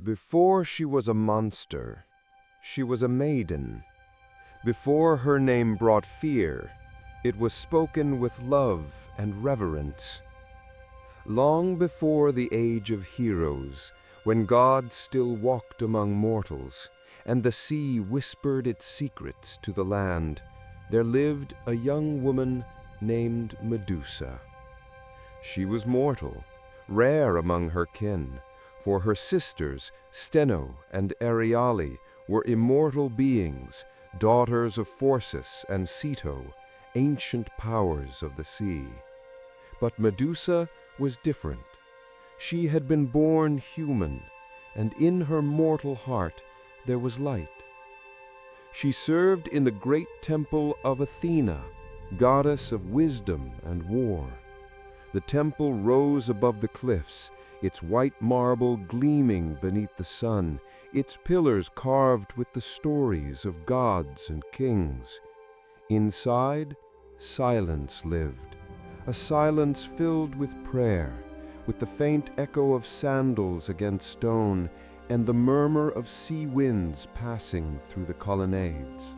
Before she was a monster, she was a maiden. Before her name brought fear, it was spoken with love and reverence. Long before the age of heroes, when God still walked among mortals, and the sea whispered its secrets to the land, there lived a young woman named Medusa. She was mortal, rare among her kin, for her sisters, Steno and Ariale, were immortal beings, daughters of Phorcys and Ceto, ancient powers of the sea. But Medusa was different. She had been born human, and in her mortal heart there was light. She served in the great temple of Athena, goddess of wisdom and war. The temple rose above the cliffs, its white marble gleaming beneath the sun, its pillars carved with the stories of gods and kings. Inside, silence lived, a silence filled with prayer, with the faint echo of sandals against stone and the murmur of sea winds passing through the colonnades.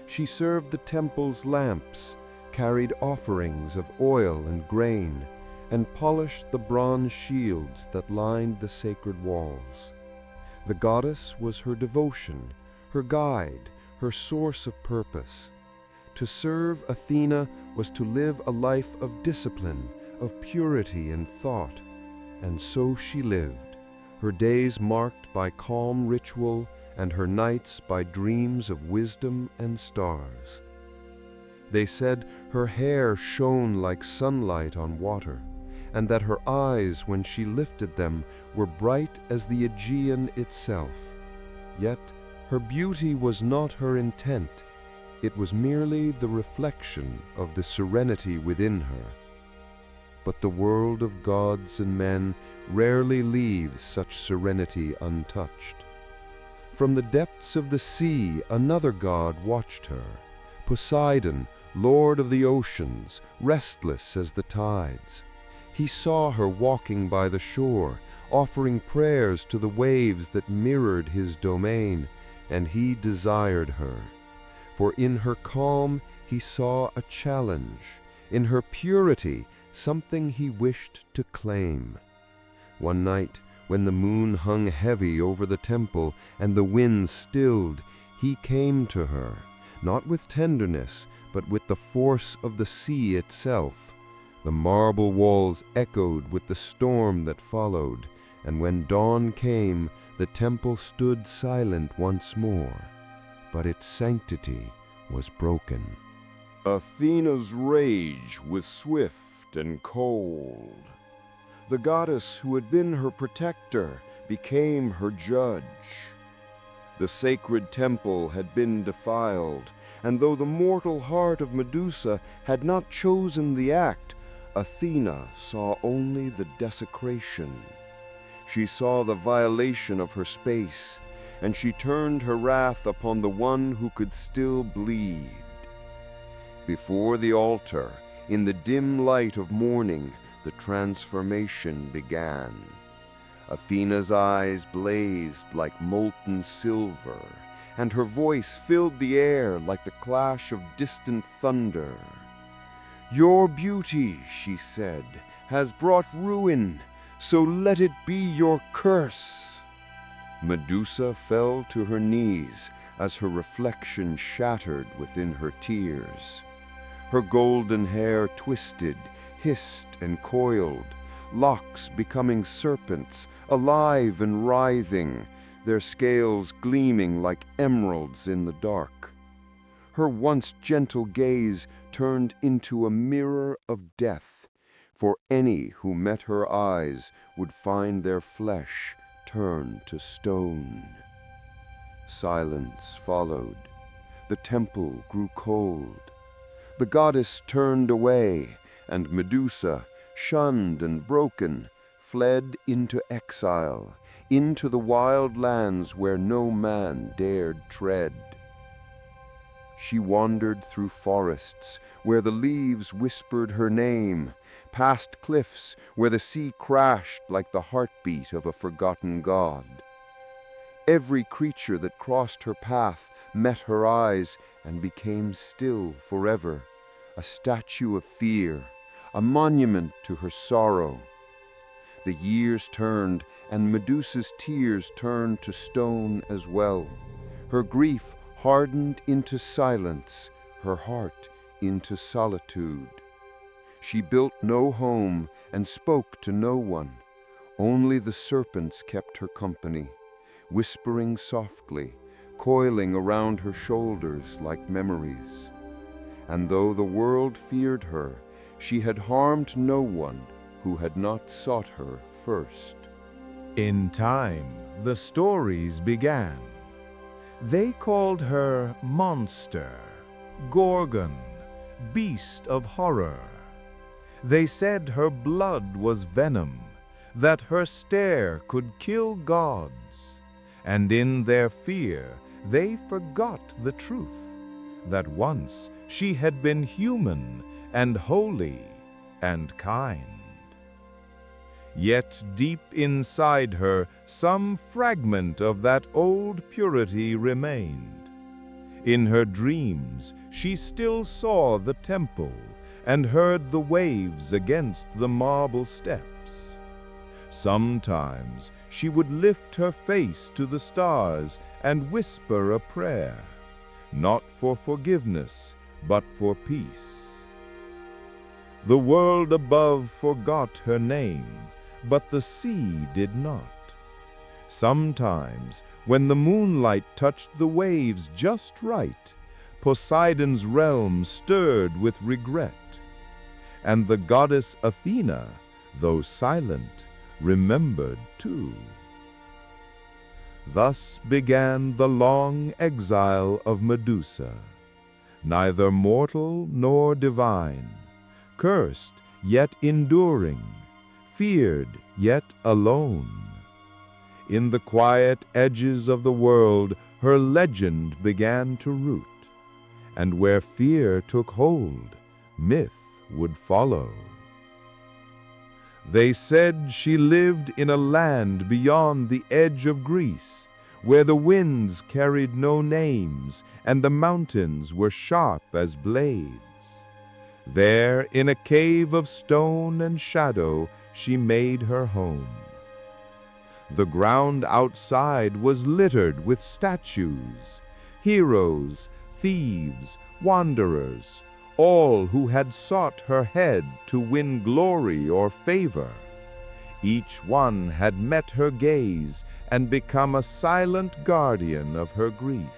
She served the temple's lamps, carried offerings of oil and grain, and polished the bronze shields that lined the sacred walls. The goddess was her devotion, her guide, her source of purpose. To serve Athena was to live a life of discipline, of purity in thought, and so she lived, her days marked by calm ritual and her nights by dreams of wisdom and stars. They said her hair shone like sunlight on water, and that her eyes, when she lifted them, were bright as the Aegean itself. Yet her beauty was not her intent. It was merely the reflection of the serenity within her. But the world of gods and men rarely leaves such serenity untouched. From the depths of the sea, another god watched her, Poseidon, lord of the oceans, restless as the tides. He saw her walking by the shore, offering prayers to the waves that mirrored his domain, and he desired her. For in her calm he saw a challenge, in her purity something he wished to claim. One night, when the moon hung heavy over the temple and the wind stilled, he came to her, not with tenderness, but with the force of the sea itself. The marble walls echoed with the storm that followed, and when dawn came, the temple stood silent once more, but its sanctity was broken. Athena's rage was swift and cold. The goddess who had been her protector became her judge. The sacred temple had been defiled, and though the mortal heart of Medusa had not chosen the act, Athena saw only the desecration. She saw the violation of her space, and she turned her wrath upon the one who could still bleed. Before the altar, in the dim light of morning, the transformation began. Athena's eyes blazed like molten silver, and her voice filled the air like the clash of distant thunder. "Your beauty," she said, "has brought ruin, so let it be your curse." Medusa fell to her knees as her reflection shattered within her tears. Her golden hair twisted, hissed and coiled, locks becoming serpents, alive and writhing, their scales gleaming like emeralds in the dark. Her once gentle gaze turned into a mirror of death, for any who met her eyes would find their flesh turned to stone. Silence followed. The temple grew cold. The goddess turned away, and Medusa, shunned and broken, fled into exile, into the wild lands where no man dared tread. She wandered through forests where the leaves whispered her name, past cliffs where the sea crashed like the heartbeat of a forgotten god. Every creature that crossed her path met her eyes and became still forever, a statue of fear, a monument to her sorrow. The years turned, and Medusa's tears turned to stone as well. Her grief hardened into silence, her heart into solitude. She built no home and spoke to no one. Only the serpents kept her company, whispering softly, coiling around her shoulders like memories. And though the world feared her, she had harmed no one who had not sought her first. In time, the stories began. They called her monster, gorgon, beast of horror. They said her blood was venom, that her stare could kill gods. And in their fear, they forgot the truth, that once she had been human and holy and kind. Yet deep inside her, some fragment of that old purity remained. In her dreams, she still saw the temple and heard the waves against the marble steps. Sometimes she would lift her face to the stars and whisper a prayer, not for forgiveness, but for peace. The world above forgot her name, but the sea did not. Sometimes, when the moonlight touched the waves just right, Poseidon's realm stirred with regret. And the goddess Athena, though silent, remembered too. Thus began the long exile of Medusa, neither mortal nor divine, cursed yet enduring, feared yet alone. In the quiet edges of the world, her legend began to root, and where fear took hold, myth would follow. They said she lived in a land beyond the edge of Greece, where the winds carried no names and the mountains were sharp as blades. There, in a cave of stone and shadow, she made her home. The ground outside was littered with statues, heroes, thieves, wanderers, all who had sought her head to win glory or favor. Each one had met her gaze and become a silent guardian of her grief.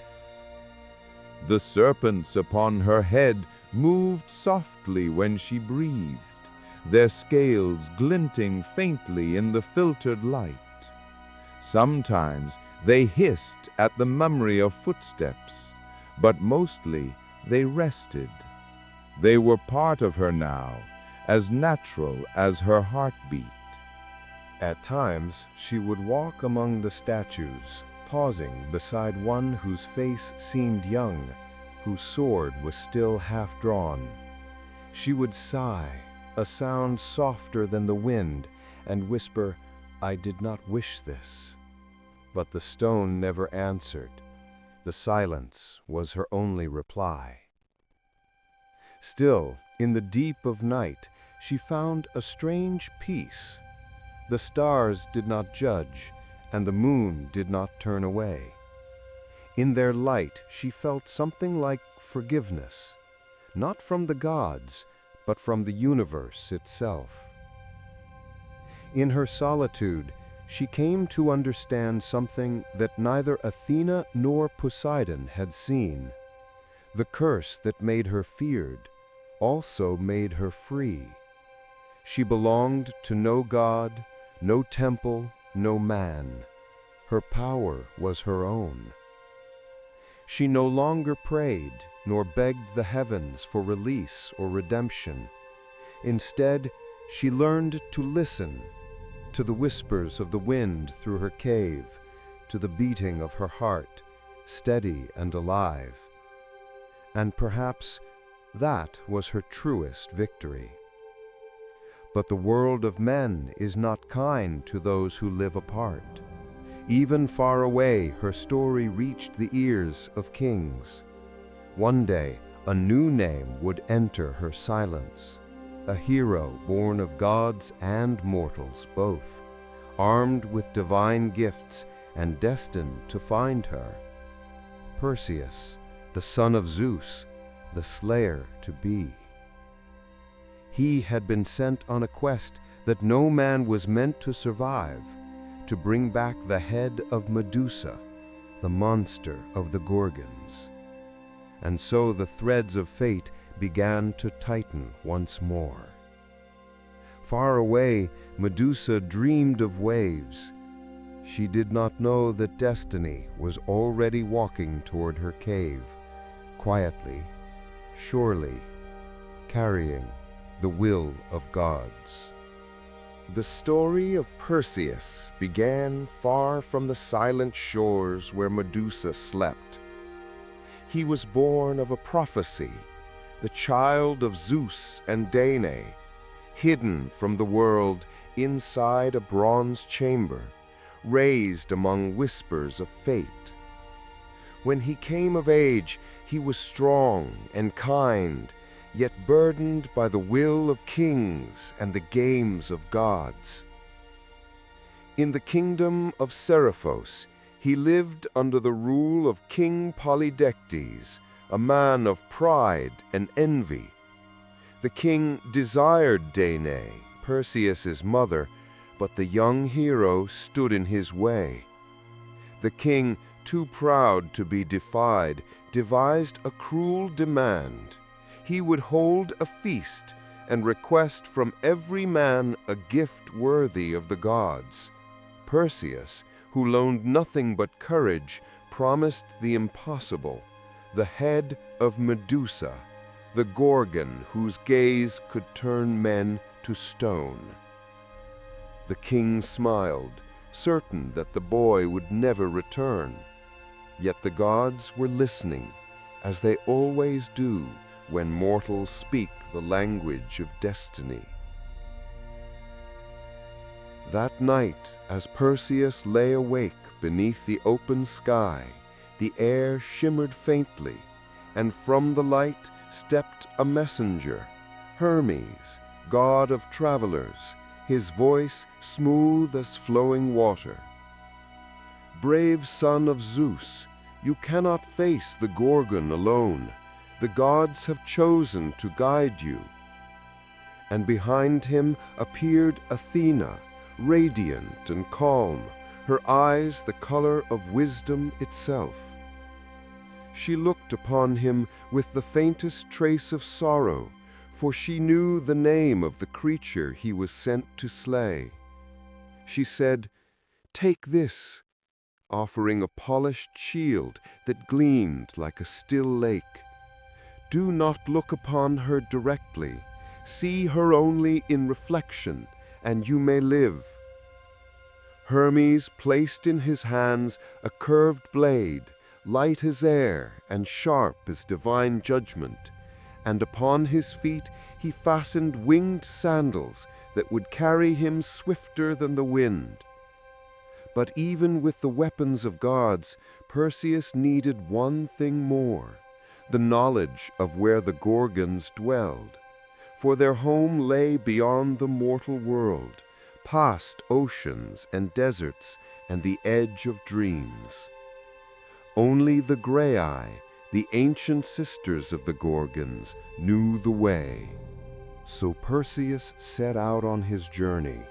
The serpents upon her head moved softly when she breathed, their scales glinting faintly in the filtered light. Sometimes they hissed at the memory of footsteps, but mostly they rested. They were part of her now, as natural as her heartbeat. At times, she would walk among the statues, pausing beside one whose face seemed young, whose sword was still half drawn. She would sigh, a sound softer than the wind, and whisper, "I did not wish this." But the stone never answered. The silence was her only reply. Still, in the deep of night, she found a strange peace. The stars did not judge, and the moon did not turn away. In their light, she felt something like forgiveness, not from the gods, but from the universe itself. In her solitude, she came to understand something that neither Athena nor Poseidon had seen. The curse that made her feared also made her free. She belonged to no god, no temple, no man. Her power was her own. She no longer prayed, nor begged the heavens for release or redemption. Instead, she learned to listen to the whispers of the wind through her cave, to the beating of her heart, steady and alive. and perhaps that was her truest victory. But the world of men is not kind to those who live apart. Even far away, her story reached the ears of kings. One day, a new name would enter her silence, a hero born of gods and mortals both, armed with divine gifts and destined to find her. Perseus, the son of Zeus, the slayer to be. He had been sent on a quest that no man was meant to survive, to bring back the head of Medusa, the monster of the Gorgons. And so the threads of fate began to tighten once more. Far away, Medusa dreamed of waves. She did not know that destiny was already walking toward her cave, quietly, surely, carrying the will of gods. The story of Perseus began far from the silent shores where Medusa slept. He was born of a prophecy, the child of Zeus and Danae, hidden from the world inside a bronze chamber, raised among whispers of fate. When he came of age, he was strong and kind, yet burdened by the will of kings and the games of gods. In the kingdom of Seriphos, he lived under the rule of King Polydectes, a man of pride and envy. The king desired Danae, Perseus's mother, but the young hero stood in his way. The king, too proud to be defied, devised a cruel demand. He would hold a feast and request from every man a gift worthy of the gods. Perseus, who loaned nothing but courage, promised the impossible, the head of Medusa, the Gorgon whose gaze could turn men to stone. The king smiled, certain that the boy would never return. Yet the gods were listening, as they always do when mortals speak the language of destiny. That night, as Perseus lay awake beneath the open sky, the air shimmered faintly, and from the light stepped a messenger, Hermes, god of travelers, his voice smooth as flowing water. Brave son of Zeus, you cannot face the Gorgon alone. The gods have chosen to guide you. And behind him appeared Athena, radiant and calm, her eyes the color of wisdom itself. She looked upon him with the faintest trace of sorrow, for she knew the name of the creature he was sent to slay. She said, "Take this," offering a polished shield that gleamed like a still lake. Do not look upon her directly. See her only in reflection, and you may live. Hermes placed in his hands a curved blade, light as air and sharp as divine judgment, and upon his feet he fastened winged sandals that would carry him swifter than the wind. But even with the weapons of gods, Perseus needed one thing more, the knowledge of where the Gorgons dwelled, for their home lay beyond the mortal world, past oceans and deserts and the edge of dreams. Only the Graeae, the ancient sisters of the Gorgons, knew the way. So Perseus set out on his journey,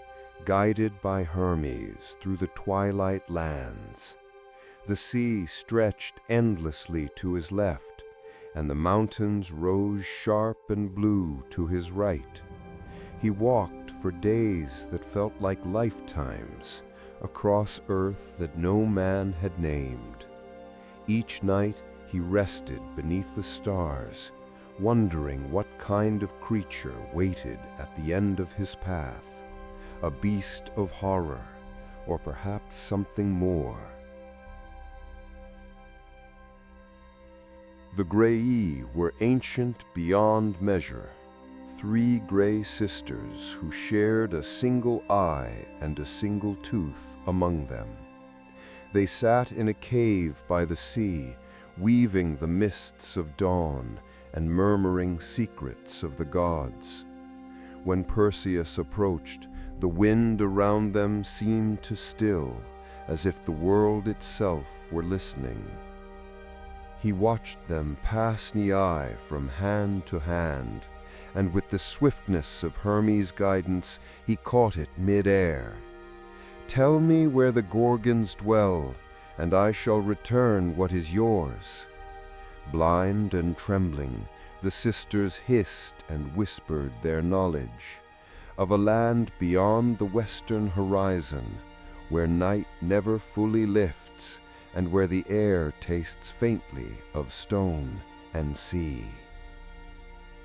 guided by Hermes through the twilight lands. The sea stretched endlessly to his left, and the mountains rose sharp and blue to his right. He walked for days that felt like lifetimes, across earth that no man had named. Each night he rested beneath the stars, wondering what kind of creature waited at the end of his path, a beast of horror, or perhaps something more. The Graei were ancient beyond measure, 3 gray sisters who shared a single eye and a single tooth among them. They sat in a cave by the sea, weaving the mists of dawn and murmuring secrets of the gods. When Perseus approached, the wind around them seemed to still, as if the world itself were listening. He watched them pass nigh from hand to hand, and with the swiftness of Hermes' guidance, he caught it mid-air. "Tell me where the Gorgons dwell, and I shall return what is yours." Blind and trembling, the sisters hissed and whispered their knowledge of a land beyond the western horizon, where night never fully lifts, and where the air tastes faintly of stone and sea.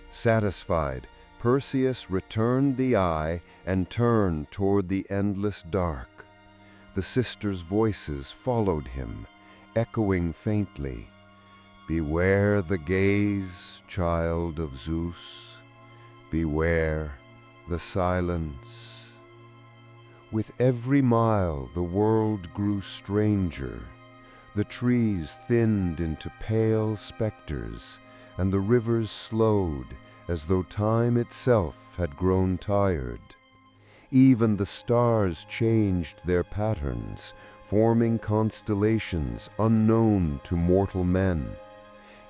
Satisfied, Perseus returned the eye and turned toward the endless dark. The sisters' voices followed him, echoing faintly, "Beware the gaze, child of Zeus. Beware the silence." With every mile the world grew stranger. The trees thinned into pale specters, and the rivers slowed as though time itself had grown tired. Even the stars changed their patterns, forming constellations unknown to mortal men.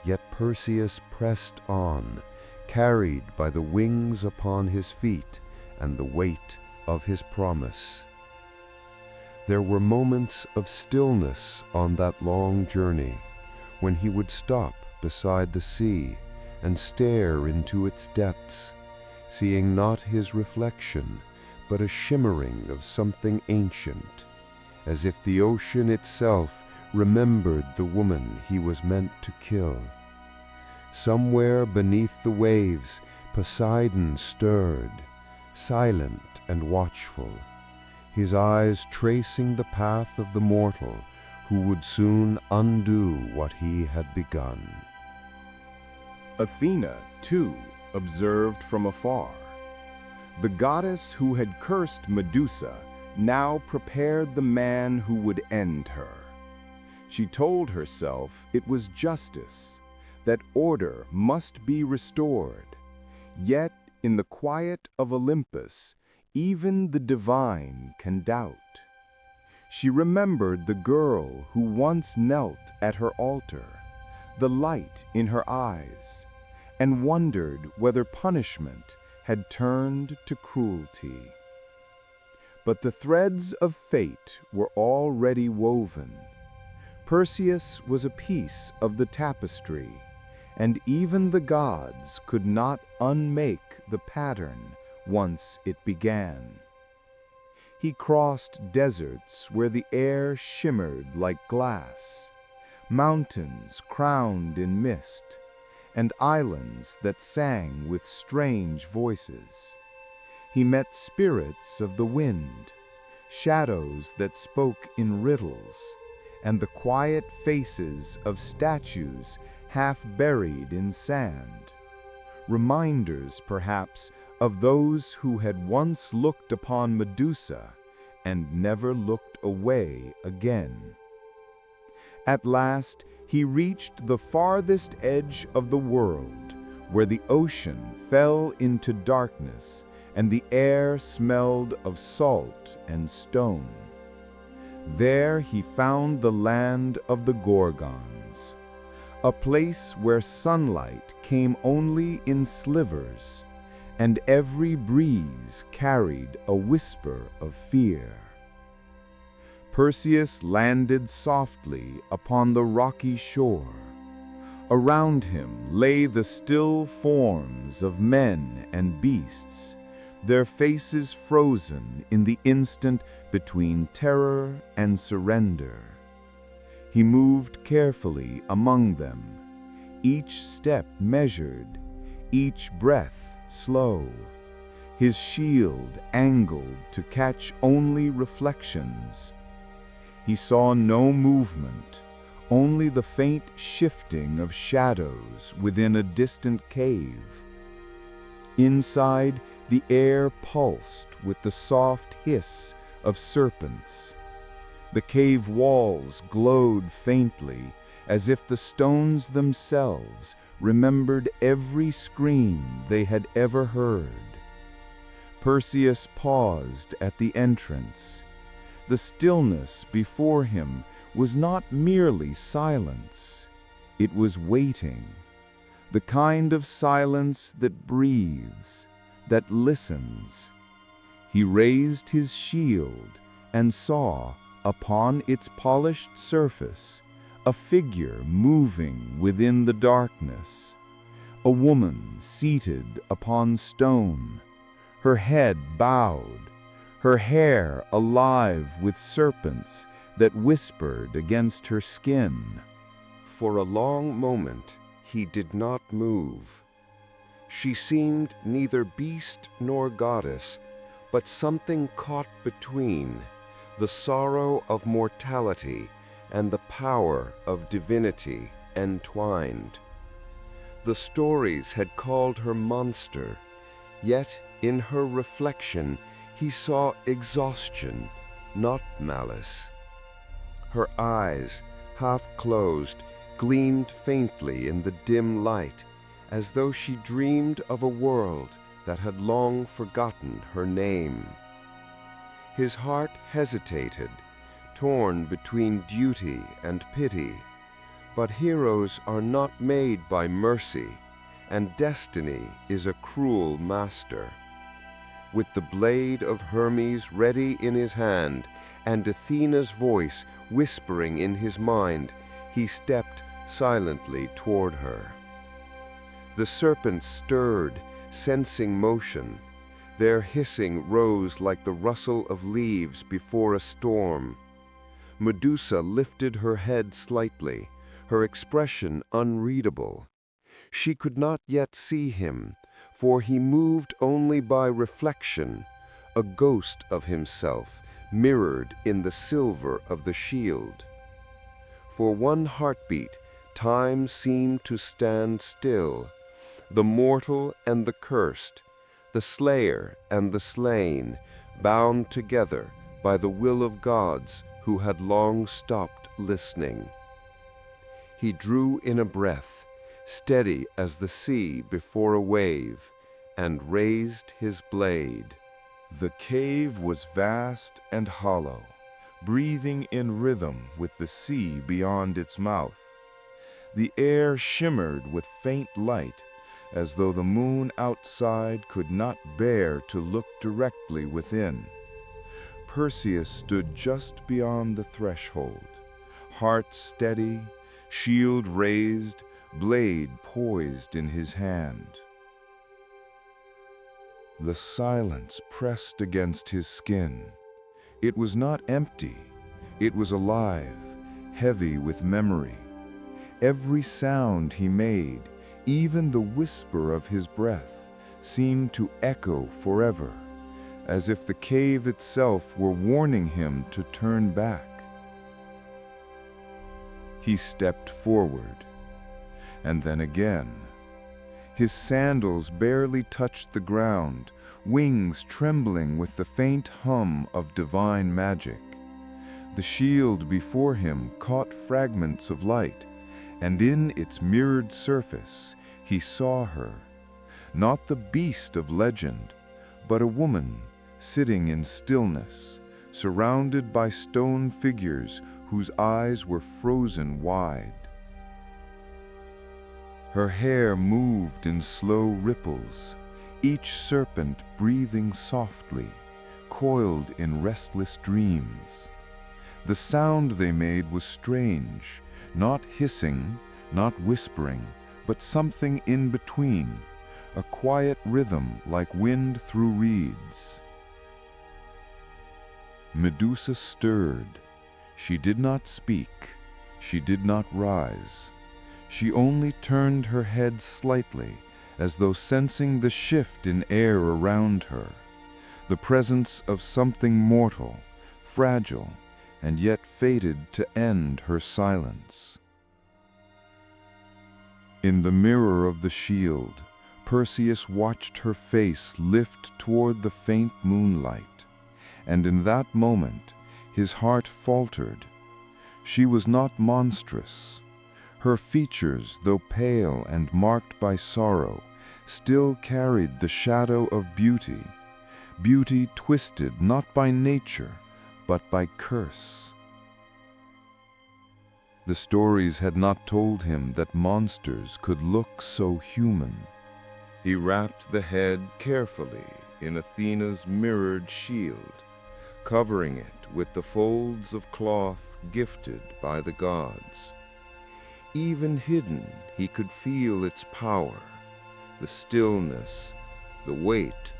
Yet Perseus pressed on, carried by the wings upon his feet and the weight of his promise. There were moments of stillness on that long journey, when he would stop beside the sea and stare into its depths, seeing not his reflection, but a shimmering of something ancient, as if the ocean itself remembered the woman he was meant to kill. Somewhere beneath the waves, Poseidon stirred, silent and watchful, his eyes tracing the path of the mortal who would soon undo what he had begun. Athena, too, observed from afar. The goddess who had cursed Medusa now prepared the man who would end her. She told herself it was justice, that order must be restored. Yet, in the quiet of Olympus, even the divine can doubt. She remembered the girl who once knelt at her altar, the light in her eyes, and wondered whether punishment had turned to cruelty. But the threads of fate were already woven. Perseus was a piece of the tapestry, and even the gods could not unmake the pattern once it began. He crossed deserts where the air shimmered like glass, mountains crowned in mist, and islands that sang with strange voices. He met spirits of the wind, shadows that spoke in riddles, and the quiet faces of statues half buried in sand, reminders perhaps of those who had once looked upon Medusa and never looked away again. At last, he reached the farthest edge of the world, where the ocean fell into darkness and the air smelled of salt and stone. There he found the land of the Gorgons, a place where sunlight came only in slivers, and every breeze carried a whisper of fear. Perseus landed softly upon the rocky shore. Around him lay the still forms of men and beasts, their faces frozen in the instant between terror and surrender. He moved carefully among them, each step measured, each breath slow, his shield angled to catch only reflections. He saw no movement, only the faint shifting of shadows within a distant cave. Inside, the air pulsed with the soft hiss of serpents. The cave walls glowed faintly, as if the stones themselves remembered every scream they had ever heard. Perseus paused at the entrance. The stillness before him was not merely silence, it was waiting. The kind of silence that breathes, that listens. He raised his shield and saw, upon its polished surface, a figure moving within the darkness. A woman seated upon stone, her head bowed, her hair alive with serpents that whispered against her skin. For a long moment, he did not move. She seemed neither beast nor goddess, but something caught between, the sorrow of mortality and the power of divinity entwined. The stories had called her monster, yet in her reflection he saw exhaustion, not malice. Her eyes, half closed, gleamed faintly in the dim light, as though she dreamed of a world that had long forgotten her name. His heart hesitated, torn between duty and pity. But heroes are not made by mercy, and destiny is a cruel master. With the blade of Hermes ready in his hand, and Athena's voice whispering in his mind, he stepped silently toward her. The serpents stirred, sensing motion. Their hissing rose like the rustle of leaves before a storm. Medusa lifted her head slightly, her expression unreadable. She could not yet see him, for he moved only by reflection, a ghost of himself mirrored in the silver of the shield. For one heartbeat, time seemed to stand still, the mortal and the cursed, the slayer and the slain, bound together by the will of gods who had long stopped listening. He drew in a breath, steady as the sea before a wave, and raised his blade. The cave was vast and hollow, breathing in rhythm with the sea beyond its mouth. The air shimmered with faint light, as though the moon outside could not bear to look directly within. Perseus stood just beyond the threshold, heart steady, shield raised, blade poised in his hand. The silence pressed against his skin. It was not empty, it was alive, heavy with memory. Every sound he made, even the whisper of his breath, seemed to echo forever, as if the cave itself were warning him to turn back. He stepped forward, and then again. His sandals barely touched the ground, wings trembling with the faint hum of divine magic. The shield before him caught fragments of light, and in its mirrored surface he saw her, not the beast of legend, but a woman sitting in stillness, surrounded by stone figures whose eyes were frozen wide. Her hair moved in slow ripples, each serpent breathing softly, coiled in restless dreams. The sound they made was strange, not hissing, not whispering, but something in between, a quiet rhythm like wind through reeds. Medusa stirred. She did not speak. She did not rise. She only turned her head slightly, as though sensing the shift in air around her, the presence of something mortal, fragile, and yet fated to end her silence. In the mirror of the shield, Perseus watched her face lift toward the faint moonlight, and in that moment his heart faltered. She was not monstrous. Her features, though pale and marked by sorrow, still carried the shadow of beauty, beauty twisted not by nature, but by curse. The stories had not told him that monsters could look so human. He wrapped the head carefully in Athena's mirrored shield, covering it with the folds of cloth gifted by the gods. Even hidden, he could feel its power, the stillness, the weight,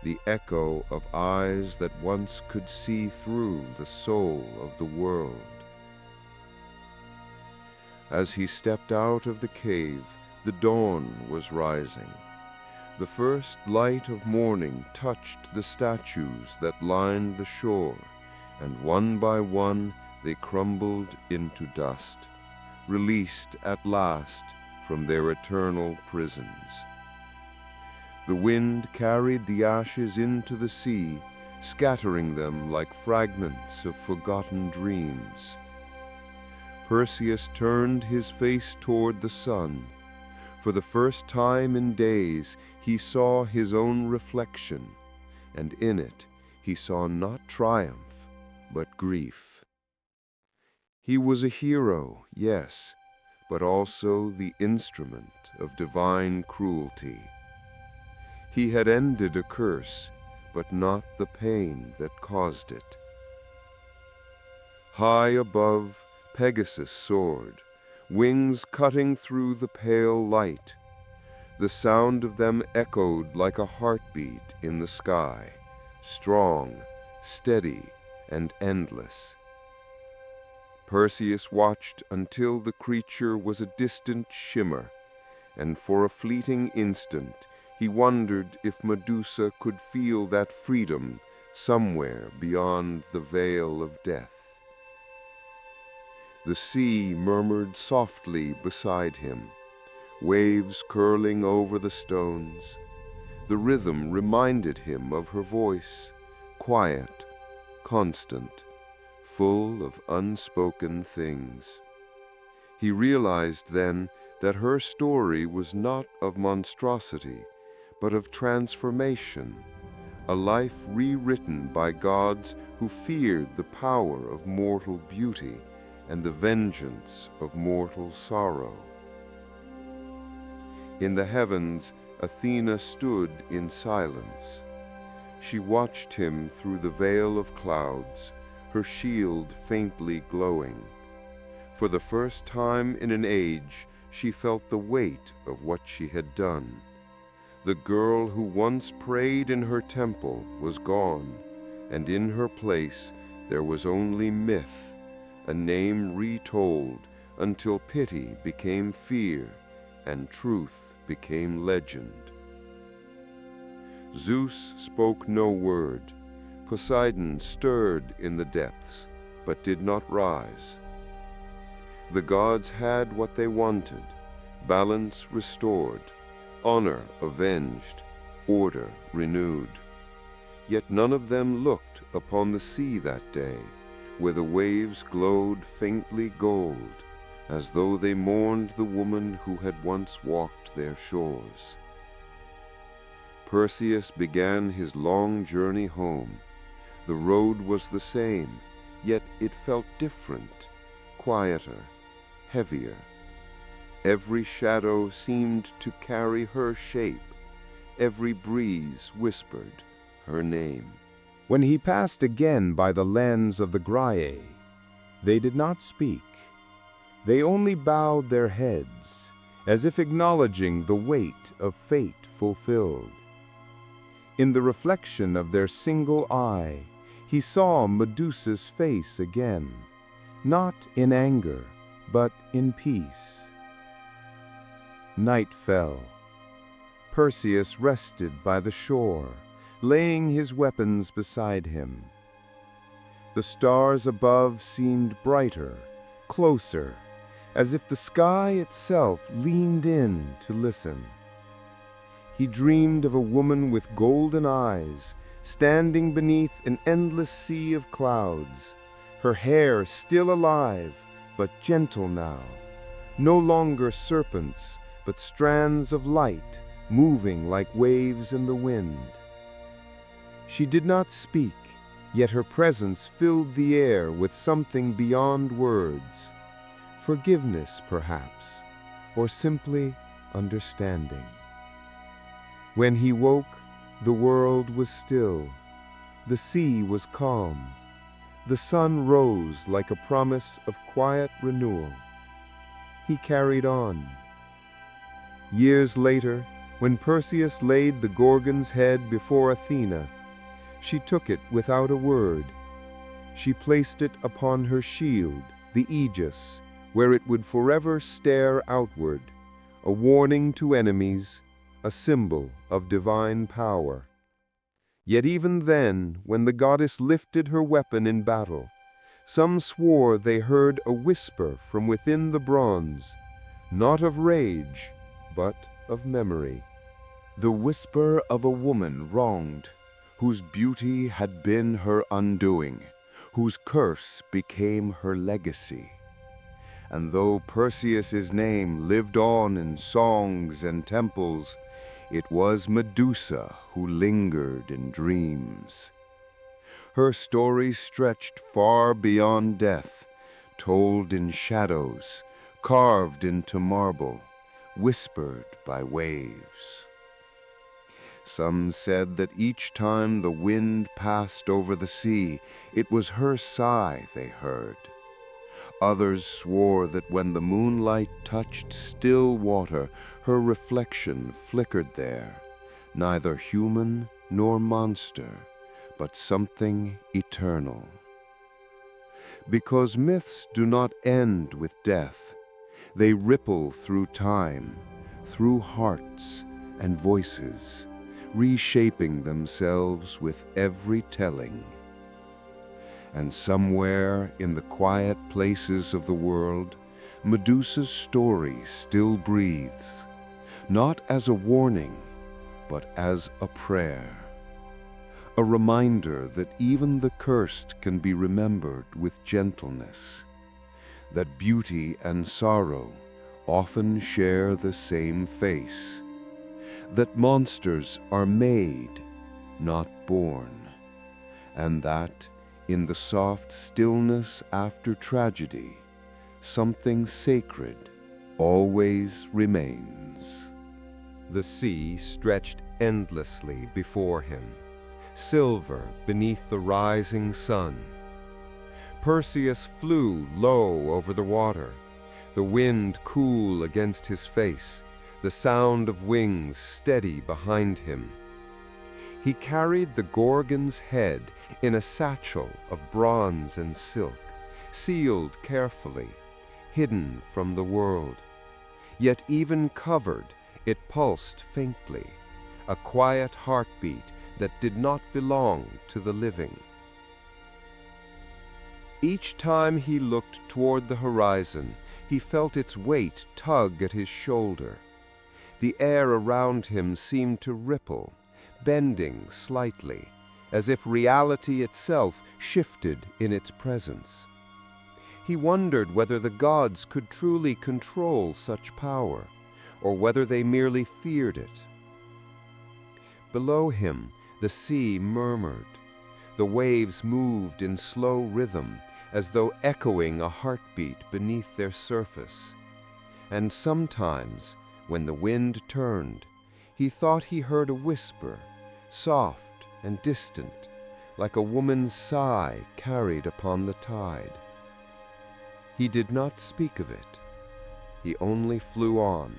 the echo of eyes that once could see through the soul of the world. As he stepped out of the cave, the dawn was rising. The first light of morning touched the statues that lined the shore, and one by one they crumbled into dust, released at last from their eternal prisons. The wind carried the ashes into the sea, scattering them like fragments of forgotten dreams. Perseus turned his face toward the sun. For the first time in days, he saw his own reflection, and in it he saw not triumph, but grief. He was a hero, yes, but also the instrument of divine cruelty. He had ended a curse, but not the pain that caused it. High above, Pegasus soared, wings cutting through the pale light. The sound of them echoed like a heartbeat in the sky, strong, steady, and endless. Perseus watched until the creature was a distant shimmer, and for a fleeting instant he wondered if Medusa could feel that freedom somewhere beyond the veil of death. The sea murmured softly beside him, waves curling over the stones. The rhythm reminded him of her voice, quiet, constant, full of unspoken things. He realized then that her story was not of monstrosity, but of transformation, a life rewritten by gods who feared the power of mortal beauty and the vengeance of mortal sorrow. In the heavens, Athena stood in silence. She watched him through the veil of clouds, her shield faintly glowing. For the first time in an age, she felt the weight of what she had done. The girl who once prayed in her temple was gone, and in her place there was only myth, a name retold until pity became fear and truth became legend. Zeus spoke no word. Poseidon stirred in the depths, but did not rise. The gods had what they wanted, balance restored, honor avenged, order renewed. Yet none of them looked upon the sea that day, where the waves glowed faintly gold, as though they mourned the woman who had once walked their shores. Perseus began his long journey home. The road was the same, yet it felt different, quieter, heavier. Every shadow seemed to carry her shape. Every breeze whispered her name. When he passed again by the lands of the Graiae, they did not speak. They only bowed their heads, as if acknowledging the weight of fate fulfilled. In the reflection of their single eye, he saw Medusa's face again, not in anger, but in peace. Night fell. Perseus rested by the shore, laying his weapons beside him. The stars above seemed brighter, closer, as if the sky itself leaned in to listen. He dreamed of a woman with golden eyes, standing beneath an endless sea of clouds, her hair still alive, but gentle now, no longer serpents, but strands of light, moving like waves in the wind. She did not speak, yet her presence filled the air with something beyond words. Forgiveness, perhaps, or simply understanding. When he woke, the world was still. The sea was calm. The sun rose like a promise of quiet renewal. He carried on. Years later, when Perseus laid the Gorgon's head before Athena, she took it without a word. She placed it upon her shield, the aegis, where it would forever stare outward, a warning to enemies, a symbol of divine power. Yet even then, when the goddess lifted her weapon in battle, some swore they heard a whisper from within the bronze, not of rage, but of memory. The whisper of a woman wronged, whose beauty had been her undoing, whose curse became her legacy. And though Perseus's name lived on in songs and temples, it was Medusa who lingered in dreams. Her story stretched far beyond death, told in shadows, carved into marble, whispered by waves. Some said that each time the wind passed over the sea, it was her sigh they heard. Others swore that when the moonlight touched still water, her reflection flickered there, neither human nor monster, but something eternal. Because myths do not end with death, they ripple through time, through hearts and voices, reshaping themselves with every telling. And somewhere in the quiet places of the world, Medusa's story still breathes, not as a warning, but as a prayer. A reminder that even the cursed can be remembered with gentleness, that beauty and sorrow often share the same face, that monsters are made, not born, and that, in the soft stillness after tragedy, something sacred always remains. The sea stretched endlessly before him, silver beneath the rising sun. Perseus flew low over the water, the wind cool against his face, the sound of wings steady behind him. He carried the Gorgon's head in a satchel of bronze and silk, sealed carefully, hidden from the world. Yet even covered, it pulsed faintly, a quiet heartbeat that did not belong to the living. Each time he looked toward the horizon, he felt its weight tug at his shoulder. The air around him seemed to ripple, bending slightly, as if reality itself shifted in its presence. He wondered whether the gods could truly control such power, or whether they merely feared it. Below him, the sea murmured. The waves moved in slow rhythm, as though echoing a heartbeat beneath their surface. And sometimes, when the wind turned, he thought he heard a whisper, soft and distant, like a woman's sigh carried upon the tide. He did not speak of it. He only flew on.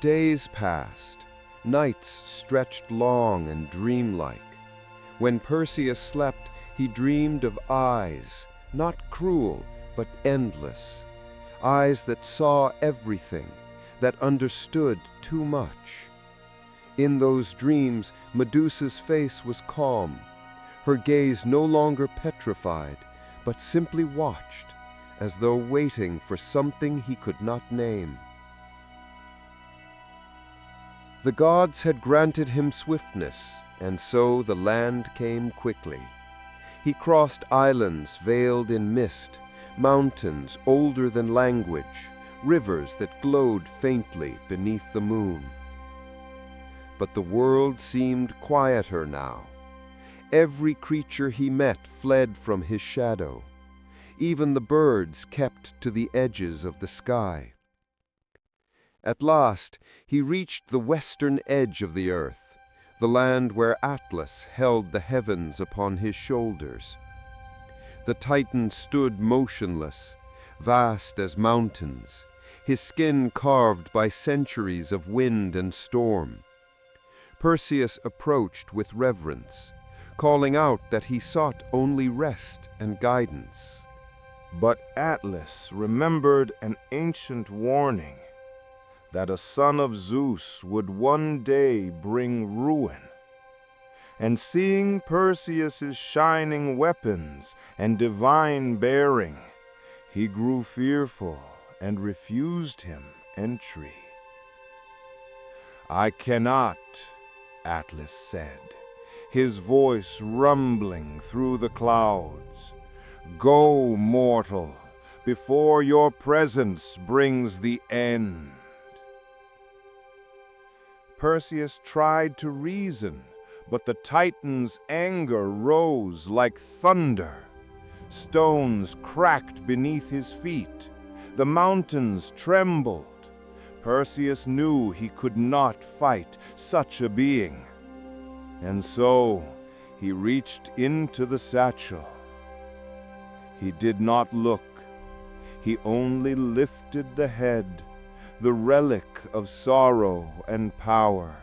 Days passed. Nights stretched long and dreamlike. When Perseus slept, he dreamed of eyes, not cruel, but endless. Eyes that saw everything, that understood too much. In those dreams, Medusa's face was calm. her gaze no longer petrified, but simply watched, as though waiting for something he could not name. The gods had granted him swiftness, and so the land came quickly. He crossed islands veiled in mist, mountains older than language, rivers that glowed faintly beneath the moon. But the world seemed quieter now. Every creature he met fled from his shadow. Even the birds kept to the edges of the sky. At last, he reached the western edge of the earth, the land where Atlas held the heavens upon his shoulders. The Titan stood motionless, vast as mountains, his skin carved by centuries of wind and storm. Perseus approached with reverence, calling out that he sought only rest and guidance. But Atlas remembered an ancient warning that a son of Zeus would one day bring ruin. And seeing Perseus's shining weapons and divine bearing, he grew fearful and refused him entry. "I cannot," Atlas said, his voice rumbling through the clouds. "Go, mortal, before your presence brings the end." Perseus tried to reason, but the Titan's anger rose like thunder. Stones cracked beneath his feet. The mountains trembled. Perseus knew he could not fight such a being. And so he reached into the satchel. He did not look. He only lifted the head, the relic of sorrow and power,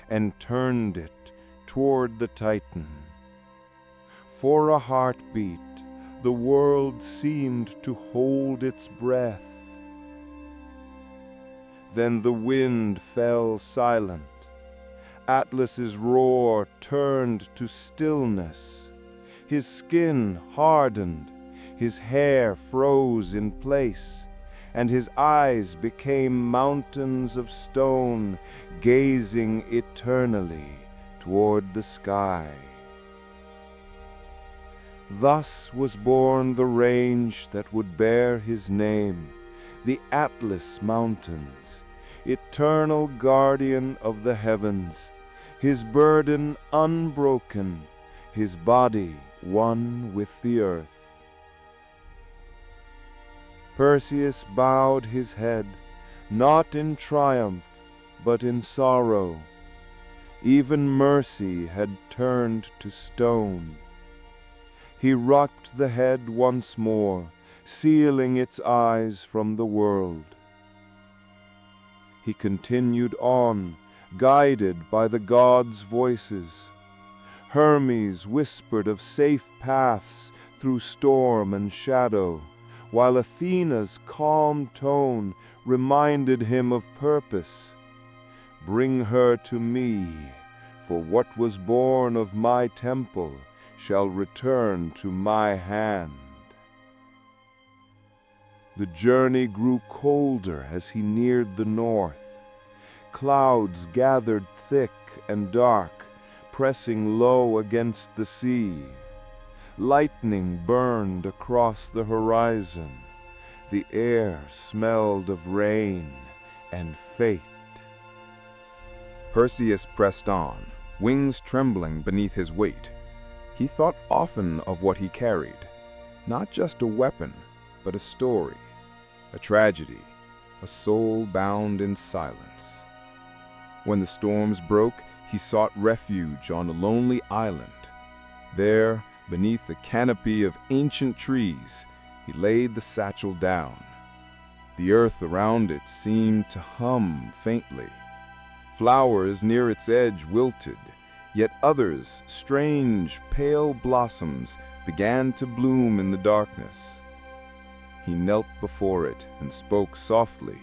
and turned it toward the Titan. For a heartbeat, the world seemed to hold its breath. Then the wind fell silent. Atlas's roar turned to stillness. His skin hardened, his hair froze in place, and his eyes became mountains of stone, gazing eternally toward the sky. Thus was born the range that would bear his name, the Atlas Mountains, eternal guardian of the heavens, his burden unbroken, his body one with the earth. Perseus bowed his head, not in triumph, but in sorrow. Even mercy had turned to stone. He rocked the head once more, sealing its eyes from the world. He continued on, guided by the gods' voices. Hermes whispered of safe paths through storm and shadow, while Athena's calm tone reminded him of purpose. "Bring her to me, for what was born of my temple shall return to my hand." The journey grew colder as he neared the north. Clouds gathered thick and dark, pressing low against the sea. Lightning burned across the horizon. The air smelled of rain and fate. Perseus pressed on, wings trembling beneath his weight. He thought often of what he carried, not just a weapon, but a story, a tragedy, a soul bound in silence. When the storms broke, he sought refuge on a lonely island. There, beneath the canopy of ancient trees, he laid the satchel down. The earth around it seemed to hum faintly. Flowers near its edge wilted, yet others, strange, pale blossoms, began to bloom in the darkness. He knelt before it and spoke softly.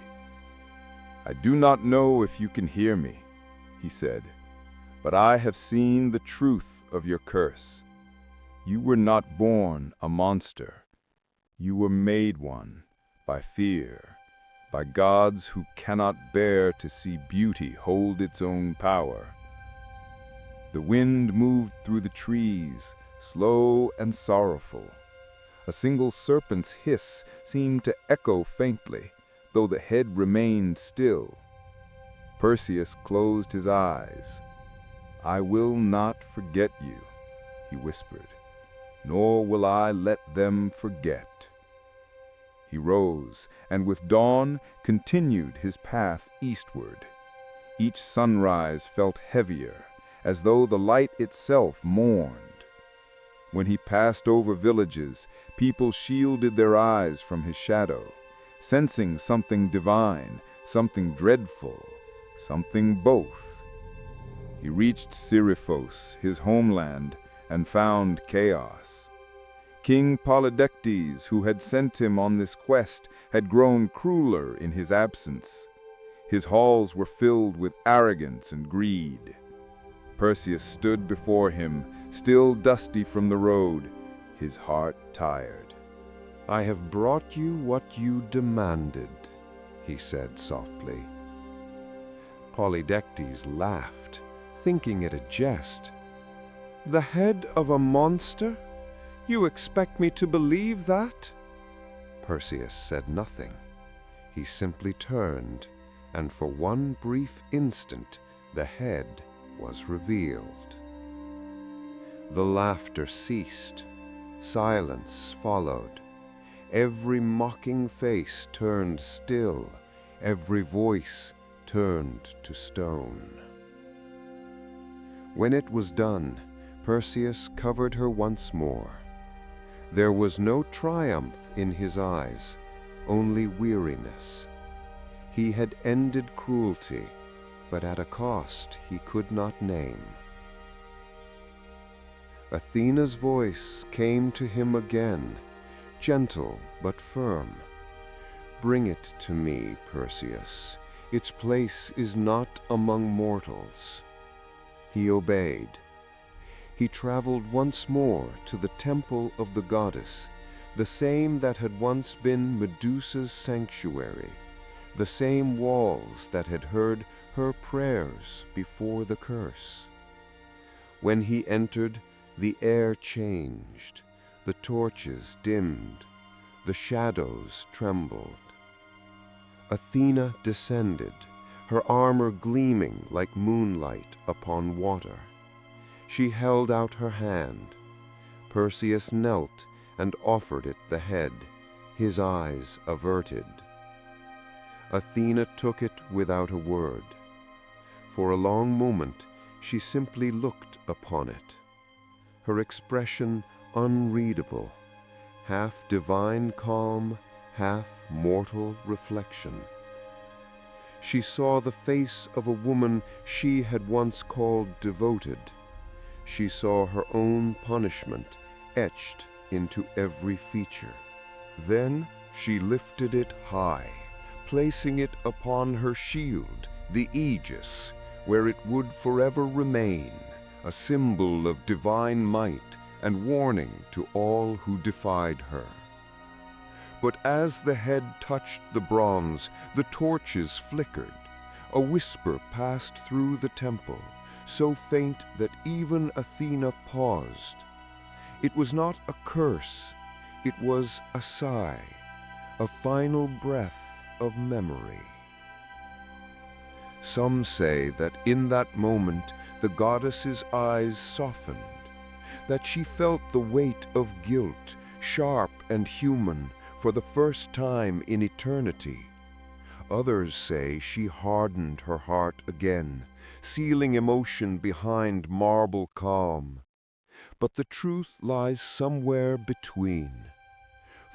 "I do not know if you can hear me," he said, "but I have seen the truth of your curse. You were not born a monster. You were made one by fear, by gods who cannot bear to see beauty hold its own power. The wind moved through the trees, slow and sorrowful. A single serpent's hiss seemed to echo faintly, though the head remained still. Perseus closed his eyes. "I will not forget you," he whispered, "nor will I let them forget." He rose, and with dawn continued his path eastward. Each sunrise felt heavier, as though the light itself mourned. When he passed over villages, people shielded their eyes from his shadow, sensing something divine, something dreadful, something both. He reached Seriphos, his homeland, and found chaos. King Polydectes, who had sent him on this quest, had grown crueler in his absence. His halls were filled with arrogance and greed. Perseus stood before him, still dusty from the road, his heart tired. "I have brought you what you demanded," he said softly. Polydectes laughed, thinking it a jest. "The head of a monster? You expect me to believe that?" Perseus said nothing. He simply turned, and for one brief instant, the head was revealed. The laughter ceased. Silence followed. Every mocking face turned still. Every voice turned to stone. When it was done, Perseus covered her once more. There was no triumph in his eyes, only weariness. He had ended cruelty, but at a cost he could not name. Athena's voice came to him again, gentle but firm. "Bring it to me, Perseus. Its place is not among mortals." He obeyed. He traveled once more to the temple of the goddess, the same that had once been Medusa's sanctuary, the same walls that had heard her prayers before the curse. When he entered, the air changed, the torches dimmed, the shadows trembled. Athena descended, her armor gleaming like moonlight upon water. She held out her hand. Perseus knelt and offered it the head, his eyes averted. Athena took it without a word. For a long moment, she simply looked upon it, her expression unreadable, half divine calm, half mortal reflection. She saw the face of a woman she had once called devoted. She saw her own punishment etched into every feature. Then she lifted it high, placing it upon her shield, the aegis, where it would forever remain, a symbol of divine might and warning to all who defied her. But as the head touched the bronze, the torches flickered. A whisper passed through the temple, so faint that even Athena paused. It was not a curse, it was a sigh, a final breath of memory. Some say that in that moment the goddess's eyes softened, that she felt the weight of guilt, sharp and human, for the first time in eternity. Others say she hardened her heart again, sealing emotion behind marble calm. But the truth lies somewhere between.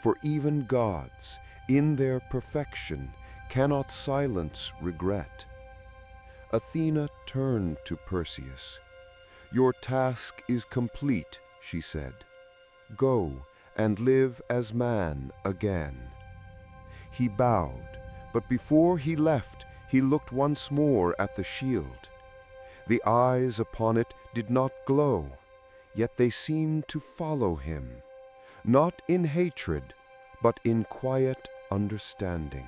For even gods, in their perfection, cannot silence regret. Athena turned to Perseus. "Your task is complete," she said. "Go and live as man again." He bowed, but before he left, he looked once more at the shield. The eyes upon it did not glow, yet they seemed to follow him, not in hatred, but in quiet understanding.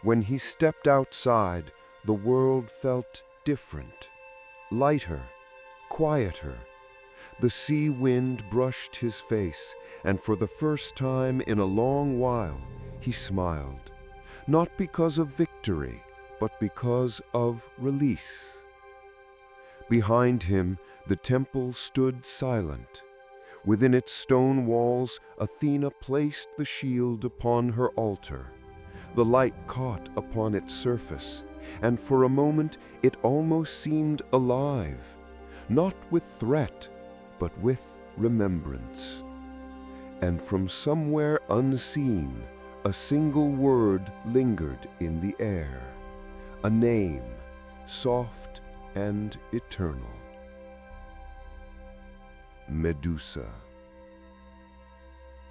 When he stepped outside, the world felt different, lighter, quieter. The sea wind brushed his face, and for the first time in a long while, he smiled, not because of victory, but because of release. Behind him, the temple stood silent. Within its stone walls, Athena placed the shield upon her altar. The light caught upon its surface, and for a moment it almost seemed alive, not with threat, but with remembrance. And from somewhere unseen, a single word lingered in the air, a name, soft and eternal. Medusa.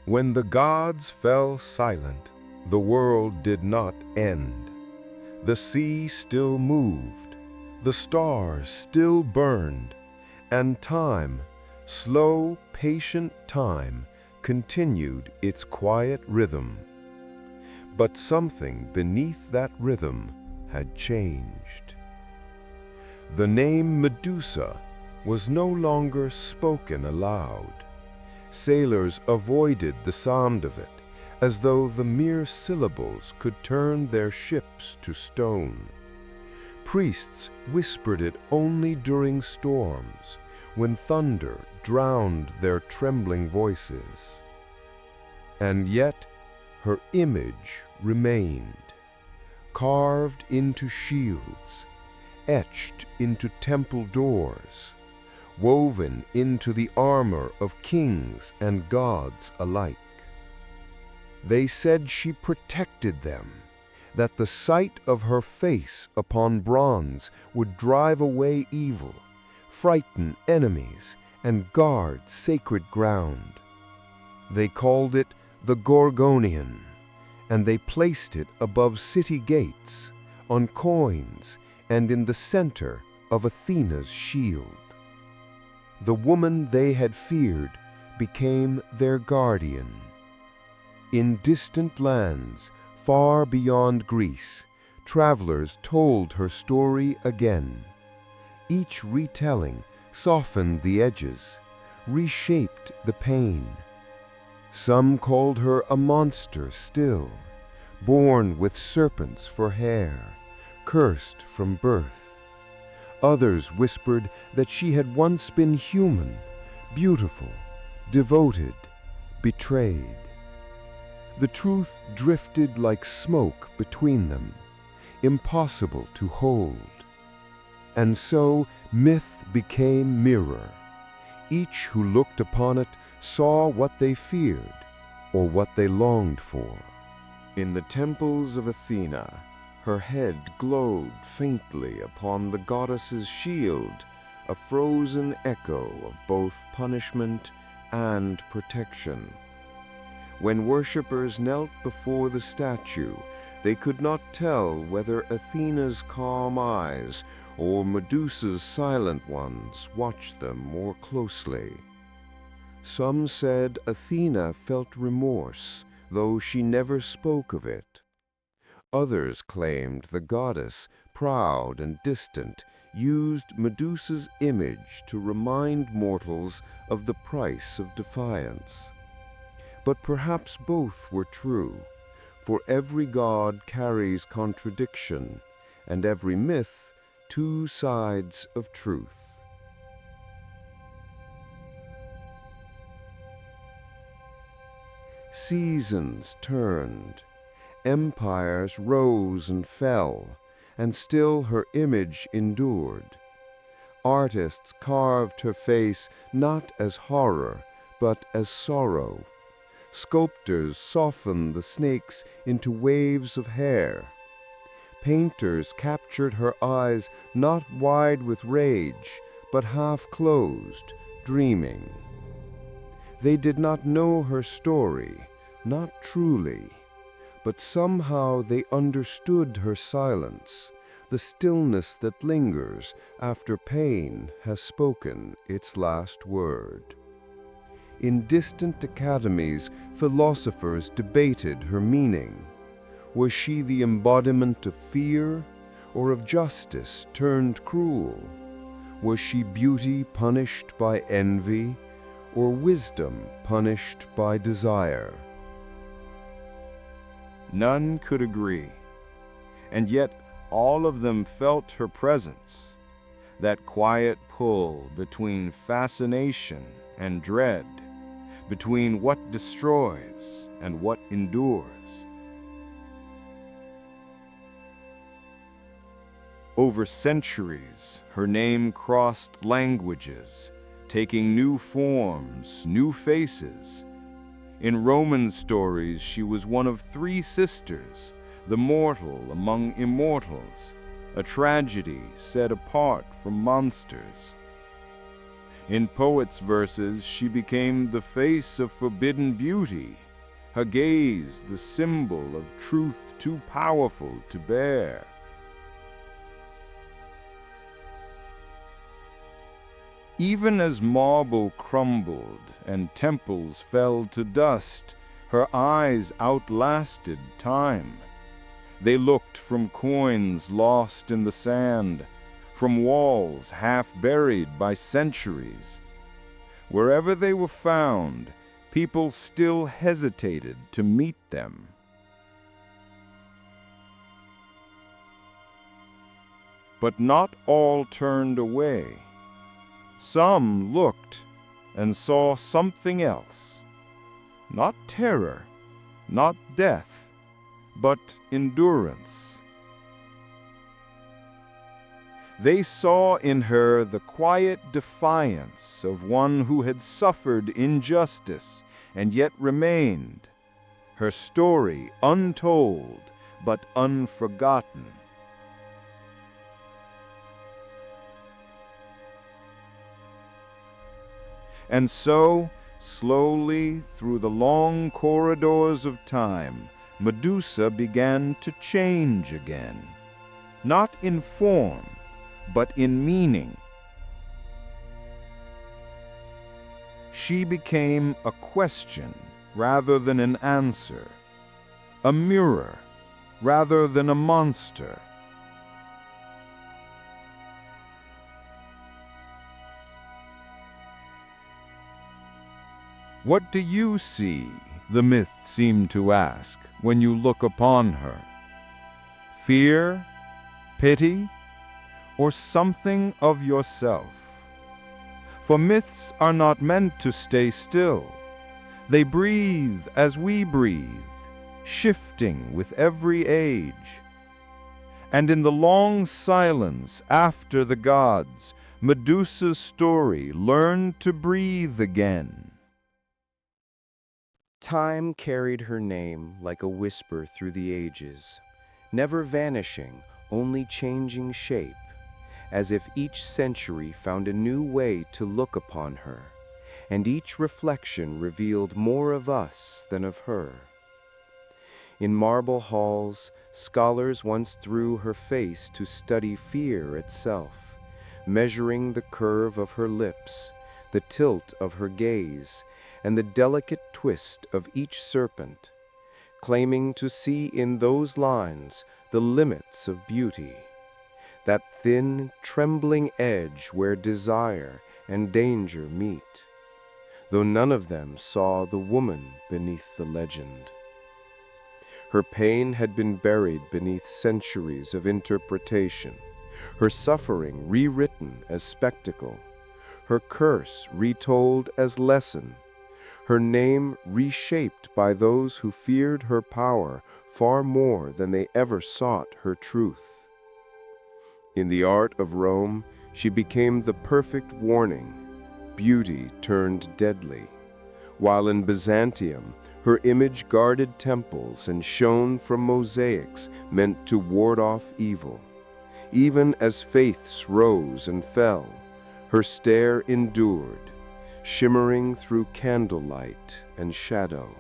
When the gods fell silent, the world did not end. The sea still moved, the stars still burned, and time, slow, patient time, continued its quiet rhythm. But something beneath that rhythm had changed. The name Medusa was no longer spoken aloud. Sailors avoided the sound of it, as though the mere syllables could turn their ships to stone. Priests whispered it only during storms, when thunder drowned their trembling voices. And yet her image remained, carved into shields, etched into temple doors, woven into the armor of kings and gods alike. They said she protected them, that the sight of her face upon bronze would drive away evil, frighten enemies, and guard sacred ground. They called it the Gorgonian, and they placed it above city gates, on coins, and in the center of Athena's shield. The woman they had feared became their guardian. In distant lands, far beyond Greece, travelers told her story again. Each retelling softened the edges, reshaped the pain. Some called her a monster still, born with serpents for hair, cursed from birth. Others whispered that she had once been human, beautiful, devoted, betrayed. The truth drifted like smoke between them, impossible to hold. And so myth became mirror. Each who looked upon it saw what they feared or what they longed for. In the temples of Athena, her head glowed faintly upon the goddess's shield, a frozen echo of both punishment and protection. When worshippers knelt before the statue, they could not tell whether Athena's calm eyes or Medusa's silent ones watched them more closely. Some said Athena felt remorse, though she never spoke of it. Others claimed the goddess, proud and distant, used Medusa's image to remind mortals of the price of defiance. But perhaps both were true, for every god carries contradiction, and every myth two sides of truth. Seasons turned, empires rose and fell, and still her image endured. Artists carved her face not as horror, but as sorrow. Sculptors softened the snakes into waves of hair. Painters captured her eyes not wide with rage, but half closed, dreaming. They did not know her story, not truly, but somehow they understood her silence, the stillness that lingers after pain has spoken its last word. In distant academies, philosophers debated her meaning. Was she the embodiment of fear, or of justice turned cruel? Was she beauty punished by envy, or wisdom punished by desire? None could agree, and yet all of them felt her presence, that quiet pull between fascination and dread, between what destroys and what endures. Over centuries, her name crossed languages, taking new forms, new faces. In Roman stories, she was one of three sisters, the mortal among immortals, a tragedy set apart from monsters. In poets' verses, she became the face of forbidden beauty, her gaze the symbol of truth too powerful to bear. Even as marble crumbled and temples fell to dust, her eyes outlasted time. They looked from coins lost in the sand, from walls half buried by centuries. Wherever they were found, people still hesitated to meet them. But not all turned away. Some looked and saw something else. Not terror, not death, but endurance. They saw in her the quiet defiance of one who had suffered injustice and yet remained, her story untold but unforgotten. And so, slowly through the long corridors of time, Medusa began to change again, not in form, but in meaning. She became a question rather than an answer, a mirror rather than a monster. What do you see, the myths seem to ask, when you look upon her? Fear, pity, or something of yourself? For myths are not meant to stay still. They breathe as we breathe, shifting with every age. And in the long silence after the gods, Medusa's story learned to breathe again. Time carried her name like a whisper through the ages, never vanishing, only changing shape, as if each century found a new way to look upon her, and each reflection revealed more of us than of her. In marble halls, scholars once threw her face to study fear itself, measuring the curve of her lips, the tilt of her gaze, and the delicate twist of each serpent, claiming to see in those lines the limits of beauty, that thin, trembling edge where desire and danger meet, though none of them saw the woman beneath the legend. Her pain had been buried beneath centuries of interpretation, her suffering rewritten as spectacle, her curse retold as lesson, her name reshaped by those who feared her power far more than they ever sought her truth. In the art of Rome, she became the perfect warning, beauty turned deadly, while in Byzantium, her image guarded temples and shone from mosaics meant to ward off evil. Even as faiths rose and fell, her stare endured, shimmering through candlelight and shadow.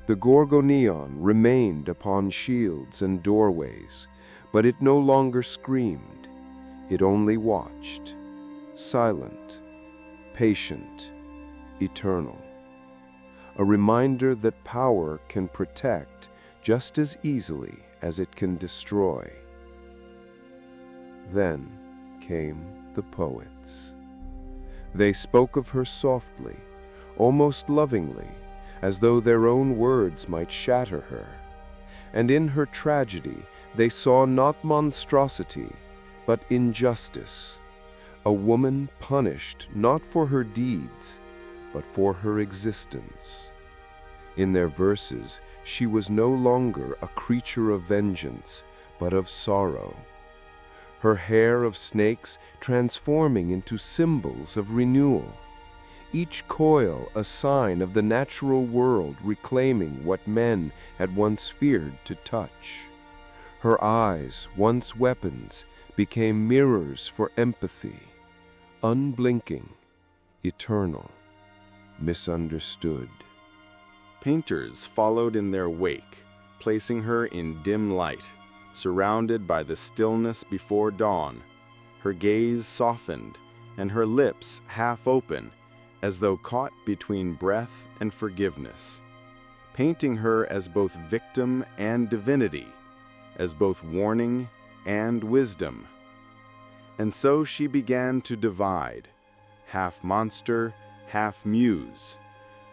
The gorgonion remained upon shields and doorways, but it no longer screamed. It only watched, silent, patient, eternal. A reminder that power can protect just as easily as it can destroy. Then came the poets. They spoke of her softly, almost lovingly, as though their own words might shatter her. And in her tragedy, they saw not monstrosity, but injustice. A woman punished not for her deeds, but for her existence. In their verses, she was no longer a creature of vengeance, but of sorrow. Her hair of snakes transforming into symbols of renewal. Each coil a sign of the natural world reclaiming what men had once feared to touch. Her eyes, once weapons, became mirrors for empathy, unblinking, eternal, misunderstood. Painters followed in their wake, placing her in dim light, surrounded by the stillness before dawn. Her gaze softened, and her lips half open, as though caught between breath and forgiveness, painting her as both victim and divinity, as both warning and wisdom. And so she began to divide, half monster, half muse,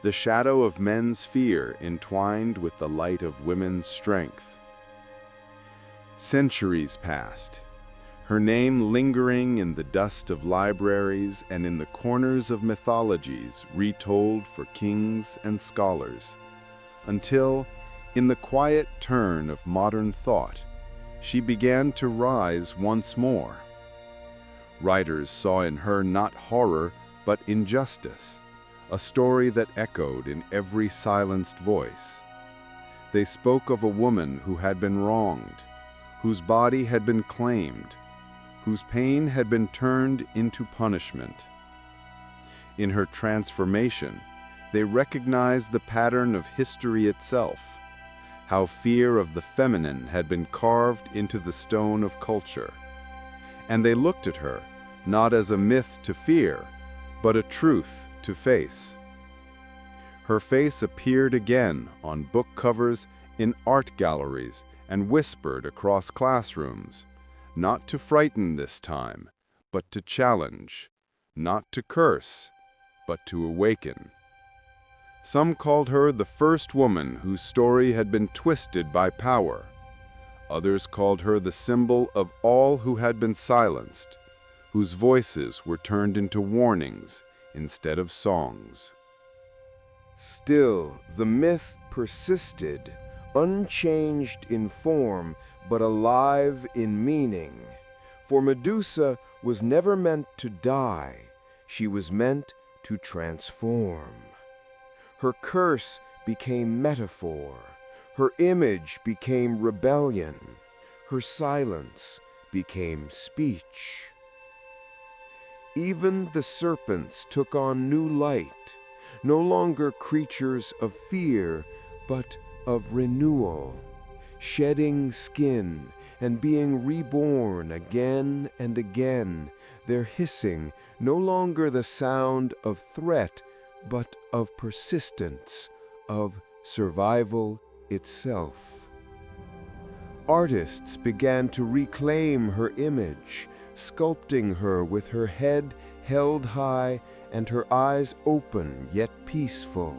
the shadow of men's fear entwined with the light of women's strength. Centuries passed, her name lingering in the dust of libraries and in the corners of mythologies retold for kings and scholars, until, in the quiet turn of modern thought, she began to rise once more. Writers saw in her not horror, but injustice, a story that echoed in every silenced voice. They spoke of a woman who had been wronged, whose body had been claimed, whose pain had been turned into punishment. In her transformation, they recognized the pattern of history itself, how fear of the feminine had been carved into the stone of culture. And they looked at her, not as a myth to fear, but a truth to face. Her face appeared again on book covers, in art galleries, and whispered across classrooms, not to frighten this time, but to challenge, not to curse, but to awaken. Some called her the first woman whose story had been twisted by power. Others called her the symbol of all who had been silenced, whose voices were turned into warnings instead of songs. Still, the myth persisted, unchanged in form, but alive in meaning. For Medusa was never meant to die, she was meant to transform. Her curse became metaphor, her image became rebellion, her silence became speech. Even the serpents took on new light, no longer creatures of fear, but of renewal, shedding skin and being reborn again and again, their hissing no longer the sound of threat, but of persistence, of survival itself. Artists began to reclaim her image, sculpting her with her head held high and her eyes open yet peaceful,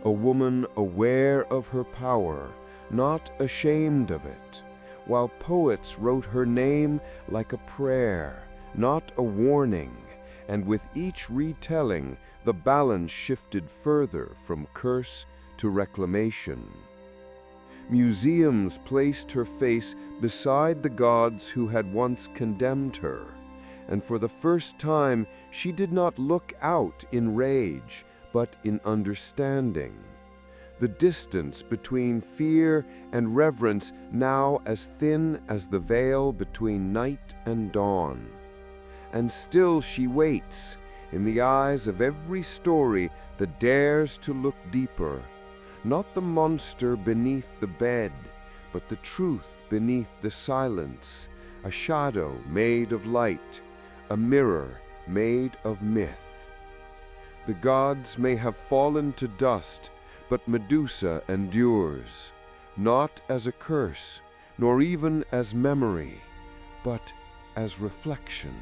a woman aware of her power, not ashamed of it, while poets wrote her name like a prayer, not a warning, and with each retelling, the balance shifted further from curse to reclamation. Museums placed her face beside the gods who had once condemned her, and for the first time she did not look out in rage, but in understanding. The distance between fear and reverence now as thin as the veil between night and dawn. And still she waits, in the eyes of every story that dares to look deeper, Not the monster beneath the bed, but the truth beneath the silence, a shadow made of light, a mirror made of myth. The gods may have fallen to dust, but Medusa endures, not as a curse, nor even as memory, but as reflection.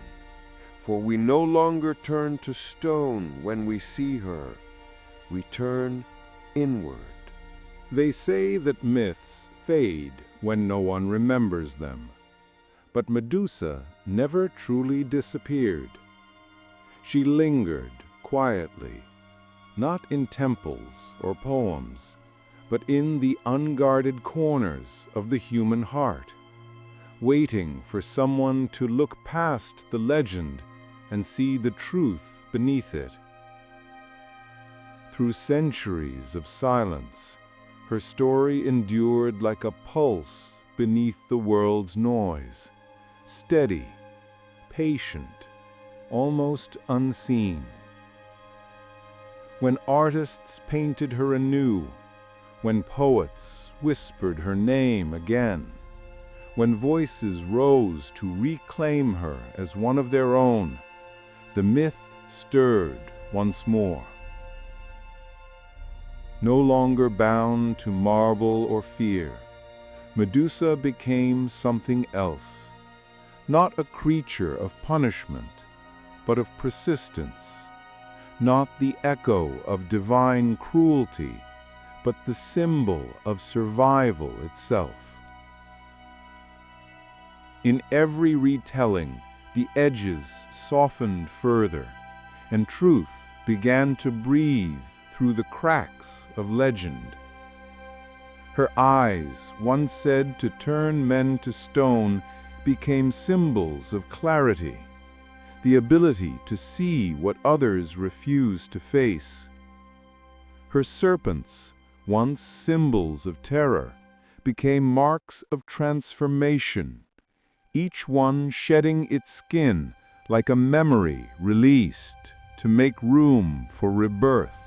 For we no longer turn to stone when we see her, we turn inward. They say that myths fade when no one remembers them. But Medusa never truly disappeared. She lingered quietly, not in temples or poems, but in the unguarded corners of the human heart, waiting for someone to look past the legend and see the truth beneath it. Through centuries of silence, her story endured like a pulse beneath the world's noise, steady, patient, almost unseen. When artists painted her anew, when poets whispered her name again, when voices rose to reclaim her as one of their own, the myth stirred once more. No longer bound to marble or fear, Medusa became something else, not a creature of punishment, but of persistence, not the echo of divine cruelty, but the symbol of survival itself. In every retelling, the edges softened further, and truth began to breathe through the cracks of legend. Her eyes, once said to turn men to stone, became symbols of clarity, the ability to see what others refuse to face. Her serpents, once symbols of terror, became marks of transformation, each one shedding its skin like a memory released to make room for rebirth.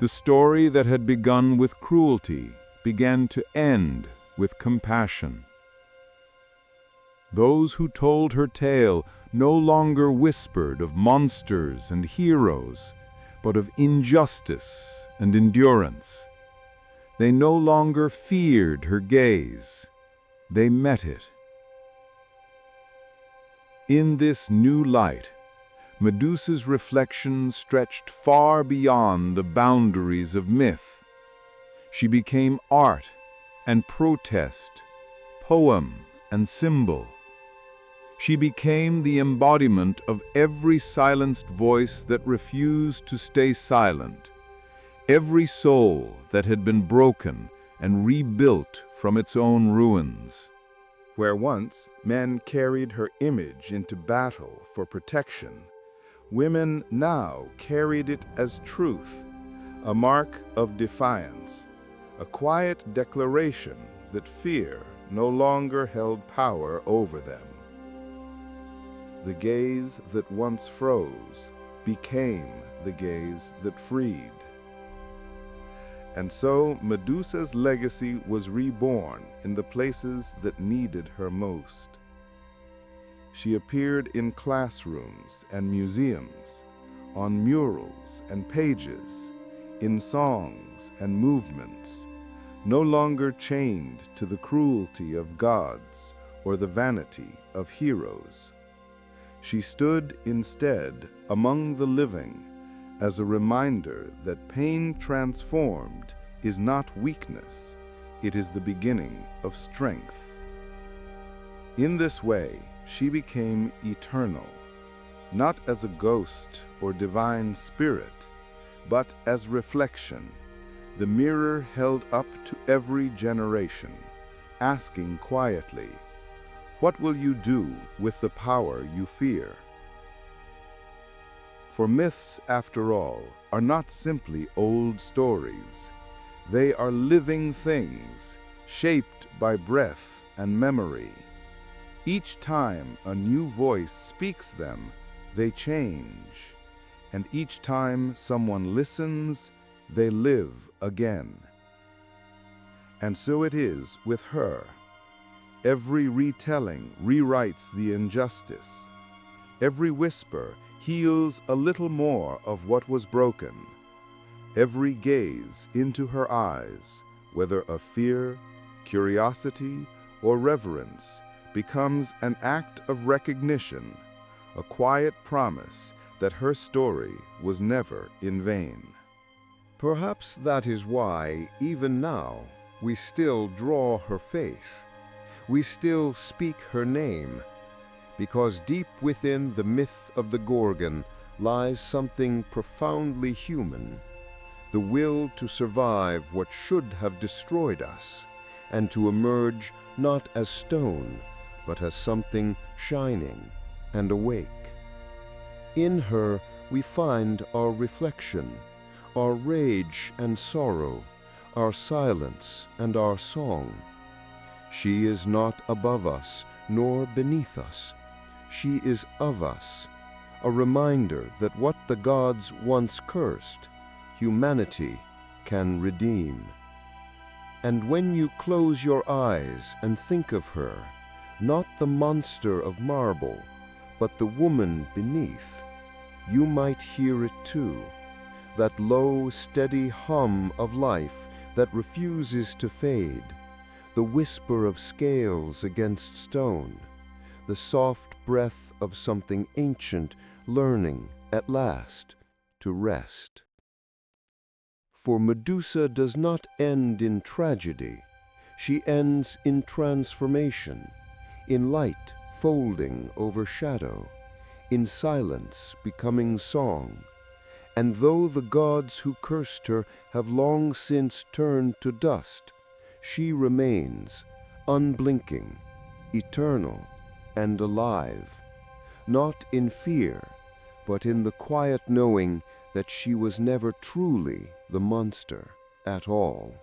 The story that had begun with cruelty began to end with compassion. Those who told her tale no longer whispered of monsters and heroes, but of injustice and endurance. They no longer feared her gaze. They met it. In this new light, Medusa's reflections stretched far beyond the boundaries of myth. She became art and protest, poem and symbol. She became the embodiment of every silenced voice that refused to stay silent, every soul that had been broken and rebuilt from its own ruins. Where once men carried her image into battle for protection, women now carried it as truth, a mark of defiance, a quiet declaration that fear no longer held power over them. The gaze that once froze became the gaze that freed. And so Medusa's legacy was reborn in the places that needed her most. She appeared in classrooms and museums, on murals and pages, in songs and movements, no longer chained to the cruelty of gods or the vanity of heroes. She stood instead among the living as a reminder that pain transformed is not weakness, it is the beginning of strength. In this way, she became eternal, not as a ghost or divine spirit, but as reflection, the mirror held up to every generation, asking quietly, "What will you do with the power you fear?" For myths, after all, are not simply old stories. They are living things, shaped by breath and memory. Each time a new voice speaks them, they change. And each time someone listens, they live again. And so it is with her. Every retelling rewrites the injustice. Every whisper heals a little more of what was broken. Every gaze into her eyes, whether of fear, curiosity, or reverence, becomes an act of recognition, a quiet promise that her story was never in vain. Perhaps that is why, even now, we still draw her face. We still speak her name, because deep within the myth of the Gorgon lies something profoundly human, the will to survive what should have destroyed us, and to emerge not as stone, but as something shining and awake. In her we find our reflection, our rage and sorrow, our silence and our song. She is not above us, nor beneath us. She is of us, a reminder that what the gods once cursed, humanity can redeem. And when you close your eyes and think of her, not the monster of marble, but the woman beneath, you might hear it too, that low, steady hum of life that refuses to fade, the whisper of scales against stone, the soft breath of something ancient learning, at last, to rest. For Medusa does not end in tragedy. She ends in transformation, in light folding over shadow, in silence becoming song. And though the gods who cursed her have long since turned to dust, she remains, unblinking, eternal, and alive, not in fear, but in the quiet knowing that she was never truly the monster at all.